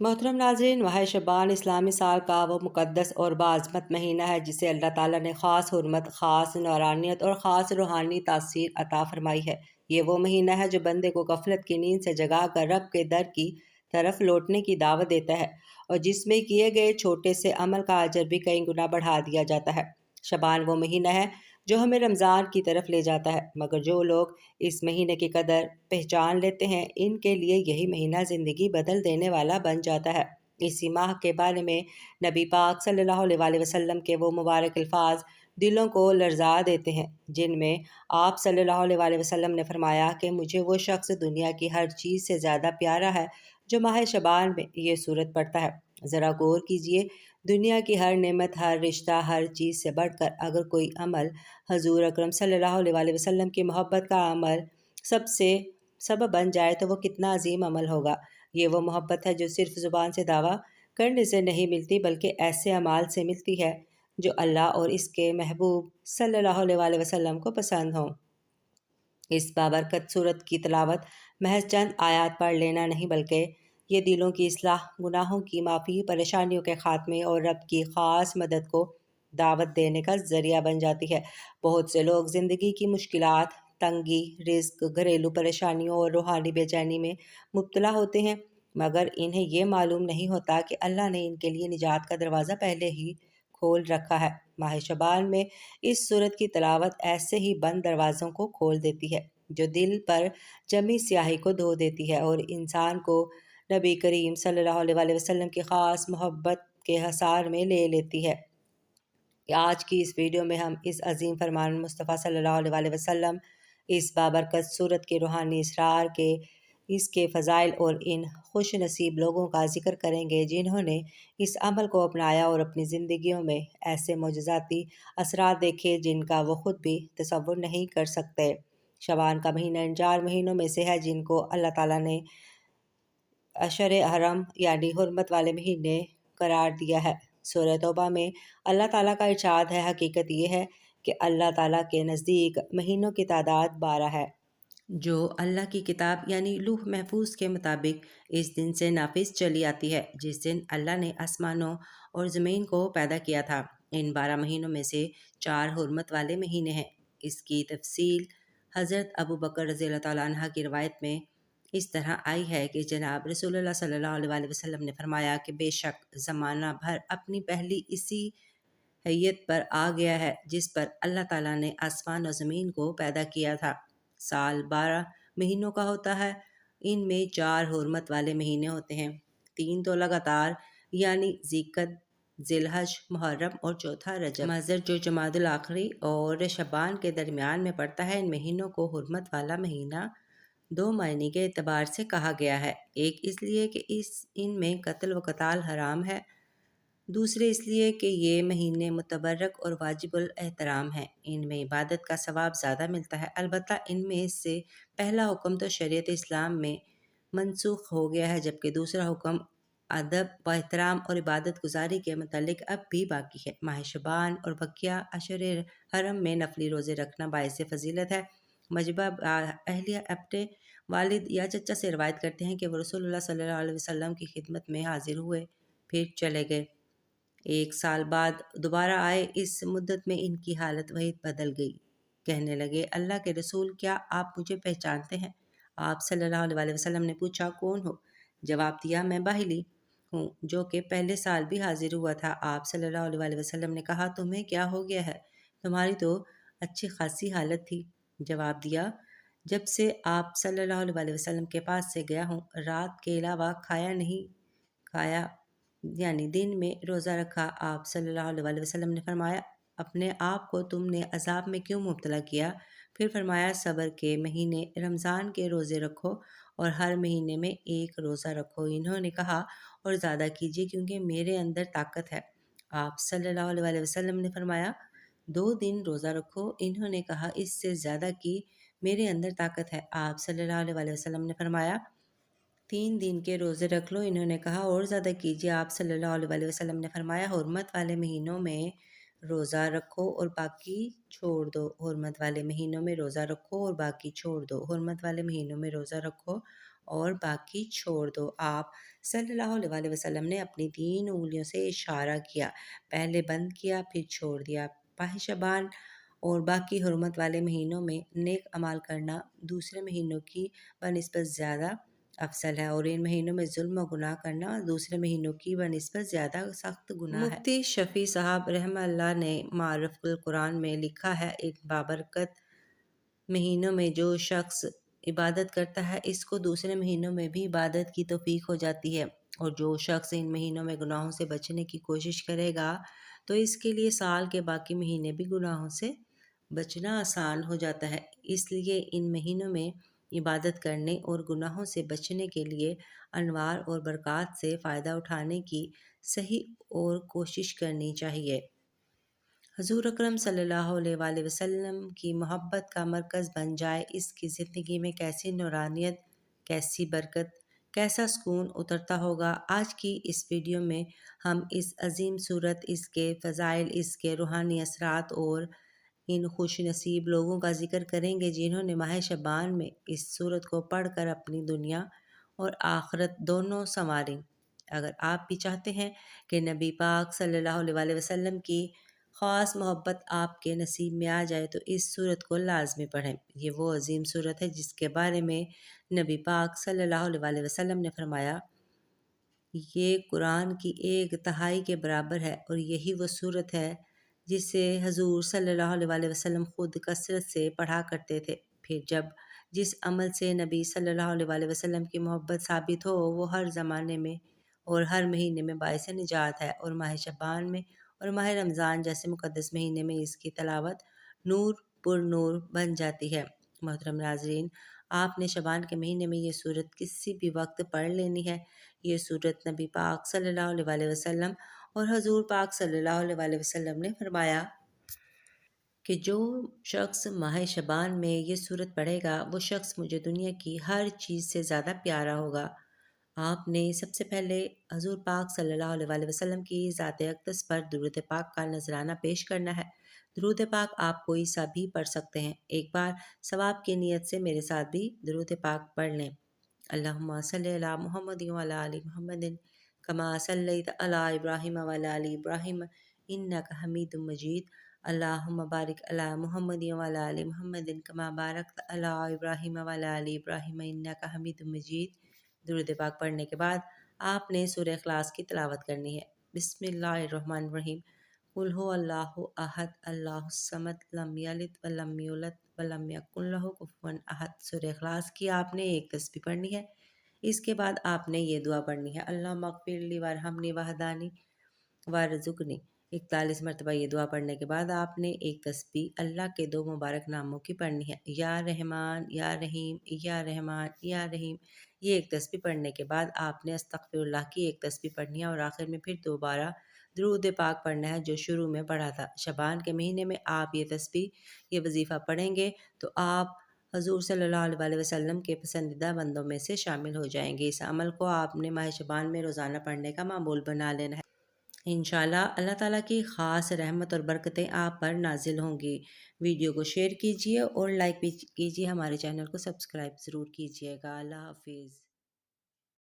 मोहतरम नाज़रीन, माह शबान इस्लामी साल का वो मुक़द्दस और बाज़मत महीना है जिसे अल्लाह ताला ने ख़ास हुर्मत, ख़ास नौरानियत और ख़ास रूहानी तासीर अता फ़रमाई है। ये वो महीना है जो बंदे को गफलत की नींद से जगा कर रब के दर की तरफ लौटने की दावत देता है और जिसमें किए गए छोटे से अमल का अजर भी कई गुना बढ़ा दिया जाता है। शबान वो महीना है जो हमें रमज़ान की तरफ ले जाता है, मगर जो लोग इस महीने की कदर पहचान लेते हैं, इनके लिए यही महीना ज़िंदगी बदल देने वाला बन जाता है। इसी माह के बारे में नबी पाक सल्लल्लाहु अलैहि वसल्लम के वो मुबारक अल्फाज दिलों को लर्जा देते हैं, जिनमें आप सल्लल्लाहु अलैहि वसल्लम ने फरमाया कि मुझे वो शख्स दुनिया की हर चीज़ से ज़्यादा प्यारा है जो माह शबान में ये सूरत पढ़ता है। ज़रा गौर कीजिए, दुनिया की हर नेमत, हर रिश्ता, हर चीज़ से बढ़कर अगर कोई अमल हजूर अकरम सल्लल्लाहु अलैहि वसल्लम की मोहब्बत का अमल सबसे सबब बन जाए तो वो कितना अजीम अमल होगा। ये वो मोहब्बत है जो सिर्फ ज़ुबान से दावा करने से नहीं मिलती, बल्कि ऐसे अमाल से मिलती है जो अल्लाह और इसके महबूब सल्लल्लाहु अलैहि वसल्लम को पसंद हों। इस बाबरकत सूरत की तिलावत महज चंद आयात पढ़ लेना नहीं, बल्कि ये दिलों की इस्लाह, गुनाहों की माफ़ी, परेशानियों के ख़ात्मे और रब की ख़ास मदद को दावत देने का ज़रिया बन जाती है। बहुत से लोग ज़िंदगी की मुश्किलात, तंगी, रिस्क, घरेलू परेशानियों और रूहानी बेचैनी में मुब्तला होते हैं, मगर इन्हें ये मालूम नहीं होता कि अल्लाह ने इनके लिए निजात का दरवाज़ा पहले ही खोल रखा है। माह शबान में इस सूरत की तिलावत ऐसे ही बंद दरवाज़ों को खोल देती है जो दिल पर जमी स्याही को धो देती है और इंसान को नबी करीम सल्लल्लाहु अलैहि वसल्लम की ख़ास मोहब्बत के हसार में ले लेती है। आज की इस वीडियो में हम इस अजीम फरमान मुस्तफ़ा सल्लल्लाहु अलैहि वसल्लम, इस बाबरकत सूरत के रूहानी इसरार के, इसके फ़ज़ाइल और इन खुश नसीब लोगों का ज़िक्र करेंगे जिन्होंने इस अमल को अपनाया और अपनी ज़िंदगियों में ऐसे मोजज़ाती असरात देखे जिनका वो ख़ुद भी तसव्वुर नहीं कर सकते। शबान का महीना इन 4 महीनों में से है जिनको अल्लाह ताला ने अशर हरम यानी हुर्मत वाले महीने करार दिया है। सूरह तौबा में अल्लाह ताला का इरशाद है, हकीकत ये है कि अल्लाह ताला के नज़दीक महीनों की तादाद 12 है, जो अल्लाह की किताब यानी लूह महफूज के मुताबिक इस दिन से नाफिज चली आती है जिस दिन अल्लाह ने आसमानों और ज़मीन को पैदा किया था। इन 12 महीनों में से 4 हुर्मत वाले महीने हैं। इसकी तफसील हज़रत अबू बकर रज़ी अल्लाह तआला अन्हा की रवायत में इस तरह आई है कि जनाब रसूलुल्लाह सल्लल्लाहु अलैहि वसल्लम ने फरमाया कि बेशक ज़माना भर अपनी पहली इसी हैयत पर आ गया है जिस पर अल्लाह ताला ने आसमान और ज़मीन को पैदा किया था। साल 12 महीनों का होता है। इनमें 4 हुर्मत वाले महीने होते हैं, 3 तो लगातार यानी ज़िलक़द, ज़िलहज, मुहर्रम और चौथा रजब मज़र जो जमादुल आखिरी और शबान के दरमियान में पड़ता है। इन महीनों को हुर्मत वाला महीना 2 मायने के एतबार से कहा गया है। एक इसलिए कि इनमें कत्ल व क़ताल हराम है, दूसरे इसलिए कि ये महीने मुतबर्रक और वाजिबुल एहतराम हैं। इनमें इबादत का सवाब ज़्यादा मिलता है। अलबत्ता इनमें से पहला हुक्म तो शरीयत इस्लाम में मनसूख हो गया है, जबकि दूसरा हुक्म अदब व एहतराम और इबादत गुजारी के मतलब अब भी बाकी है। माह शबान और बकिया अशर हरम में नफली रोज़े रखना बाइस फ़जीलत है। मजबा अहलिया अपने वालिद या चचा से रवायत करते हैं कि वो रसूलुल्लाह सल्लल्लाहु अलैहि वसल्लम की खिदमत में हाजिर हुए, फिर चले गए। 1 साल बाद दोबारा आए। इस मुद्दत में इनकी हालत वही बदल गई। कहने लगे, अल्लाह के रसूल, क्या आप मुझे पहचानते हैं? आप सल्लल्लाहु अलैहि वसल्लम ने पूछा, कौन हो? जवाब दिया, मैं बाहिली हूँ जो कि पहले साल भी हाजिर हुआ था। आप सल्लल्लाहु अलैहि वसल्लम ने कहा, तुम्हें क्या हो गया है? तुम्हारी तो अच्छी खासी हालत थी। जवाब दिया, जब से आप सल्लल्लाहु अलैहि वसल्लम के पास से गया हूँ, रात के अलावा खाया यानी दिन में रोज़ा रखा। आप सल्लल्लाहु अलैहि वसल्लम ने फरमाया, अपने आप को तुमने अजाब में क्यों मुब्तला किया? फिर फरमाया, सब्र के महीने रमज़ान के रोज़े रखो और हर महीने में एक रोज़ा रखो। इन्होंने कहा, और ज़्यादा कीजिए क्योंकि मेरे अंदर ताकत है। आप सल्लल्लाहु अलैहि वसल्लम ने फरमाया, 2 दिन रोज़ा रखो। इन्होंने कहा, इससे ज़्यादा की, मेरे अंदर ताकत है। आप सल्लल्लाहु अलैहि वसल्लम ने फरमाया, 3 दिन के रोज़े रख लो। इन्होंने कहा, और ज़्यादा कीजिए। आप सल्लल्लाहु अलैहि वसल्लम ने फरमाया, हुर्मत वाले महीनों में रोज़ा रखो और बाकी छोड़ दो। हुर्मत वाले महीनों में रोज़ा रखो और बाकी छोड़ दो। हुर्मत वाले महीनों में रोज़ा रखो اور باقی چھوڑ دو۔ آپ صلی اللہ علیہ وسلم نے اپنی 3 انگلیوں سے اشارہ کیا، پہلے بند کیا پھر چھوڑ دیا۔ ماہ شعبان اور باقی حرمت والے مہینوں میں نیک اعمال کرنا دوسرے مہینوں کی بنسبت زیادہ افضل ہے، اور ان مہینوں میں ظلم و گناہ کرنا دوسرے مہینوں کی بنسبت زیادہ سخت گناہ ہے۔ مفتی شفیع صاحب رحمہ اللہ نے معرف القرآن میں لکھا ہے، ان بابرکت مہینوں میں جو شخص عبادت کرتا ہے اس کو دوسرے مہینوں میں بھی عبادت کی توفیق ہو جاتی ہے، اور جو شخص ان مہینوں میں گناہوں سے بچنے کی کوشش کرے گا تو اس کے لیے سال کے باقی مہینے بھی گناہوں سے بچنا آسان ہو جاتا ہے۔ اس لیے ان مہینوں میں عبادت کرنے اور گناہوں سے بچنے کے لیے انوار اور برکات سے فائدہ اٹھانے کی صحیح اور کوشش کرنی چاہیے۔ حضور اکرم صلی اللہ علیہ وآلہ وسلم کی محبت کا مرکز بن جائے، اس کی زندگی میں کیسی نورانیت، کیسی برکت، کیسا سکون اترتا ہوگا۔ آج کی اس ویڈیو میں ہم اس عظیم صورت، اس کے فضائل، اس کے روحانی اثرات اور ان خوش نصیب لوگوں کا ذکر کریں گے جنہوں نے ماہ شعبان میں اس صورت کو پڑھ کر اپنی دنیا اور آخرت دونوں سنواریں۔ اگر آپ بھی چاہتے ہیں کہ نبی پاک صلی اللہ علیہ وآلہ وسلم کی خاص محبت آپ کے نصیب میں آ جائے تو اس صورت کو لازمی پڑھیں۔ یہ وہ عظیم صورت ہے جس کے بارے میں نبی پاک صلی اللہ علیہ وآلہ وسلم نے فرمایا، یہ قرآن کی 1/3 کے برابر ہے، اور یہی وہ صورت ہے جسے حضور صلی اللہ علیہ وآلہ وسلم خود کثرت سے پڑھا کرتے تھے۔ پھر جب جس عمل سے نبی صلی اللہ علیہ وآلہ وسلم کی محبت ثابت ہو وہ ہر زمانے میں اور ہر مہینے میں باعث نجات ہے، اور ماہ شعبان میں اور ماہ رمضان جیسے مقدس مہینے میں اس کی تلاوت نور پر نور بن جاتی ہے۔ محترم ناظرین، آپ نے شعبان کے مہینے میں یہ صورت کسی بھی وقت پڑھ لینی ہے۔ یہ صورت نبی پاک صلی اللہ علیہ وآلہ وسلم اور حضور پاک صلی اللہ علیہ وآلہ وسلم نے فرمایا کہ جو شخص ماہ شعبان میں یہ صورت پڑھے گا وہ شخص مجھے دنیا کی ہر چیز سے زیادہ پیارا ہوگا۔ آپ نے سب سے پہلے حضور پاک صلی اللہ علیہ وآلہ وسلم کی ذات اقدس پر درود پاک کا نذرانہ پیش کرنا ہے۔ درود پاک آپ کوئی سا بھی پڑھ سکتے ہیں۔ ایک بار ثواب کی نیت سے میرے ساتھ بھی درود پاک پڑھ لیں۔ اللہم صلی علی محمد وعلی آل محمد کما صلیت علی ابراہیم وعلی آل ابراہیم انک حمید مجید۔ اللہم بارک علی محمد وعلی آل محمد کما بارکت علی ابراہیم وعلی آل ابراہیم انک حمید مجید۔ درود پاک پڑھنے کے بعد آپ نے سورہ اخلاص کی تلاوت کرنی ہے۔ بسم اللہ الرحمن الرحیم۔ قل هو اللہ احد اللہ الصمد لم یلد ولم یولد ولم یکن لہ کفوا احد۔ سورہ اخلاص کی آپ نے ایک تسبیح پڑھنی ہے۔ اس کے بعد آپ نے یہ دعا پڑھنی ہے، اللہم اغفر لی وارحمنی وہدانی وارزقنی۔ 41 مرتبہ یہ دعا پڑھنے کے بعد آپ نے ایک تسبیح اللہ کے 2 مبارک ناموں کی پڑھنی ہے، یا رحمان یا رحیم، یا رحمان یا رحیم۔ یہ ایک تسبیح پڑھنے کے بعد آپ نے استغفر اللہ کی ایک تسبیح پڑھنی ہے، اور آخر میں پھر دوبارہ درود پاک پڑھنا ہے جو شروع میں پڑھا تھا۔ شعبان کے مہینے میں آپ یہ تسبیح، یہ وظیفہ پڑھیں گے تو آپ حضور صلی اللہ علیہ وآلہ وسلم کے پسندیدہ بندوں میں سے شامل ہو جائیں گے۔ اس عمل کو آپ نے ماہ شعبان میں روزانہ پڑھنے کا معمول بنا لینا ہے۔ انشاءاللہ اللہ تعالیٰ کی خاص رحمت اور برکتیں آپ پر نازل ہوں گی۔ ویڈیو کو شیئر کیجیے اور لائک بھی کیجیے، ہمارے چینل کو سبسکرائب ضرور کیجیے گا۔ اللہ حافظ۔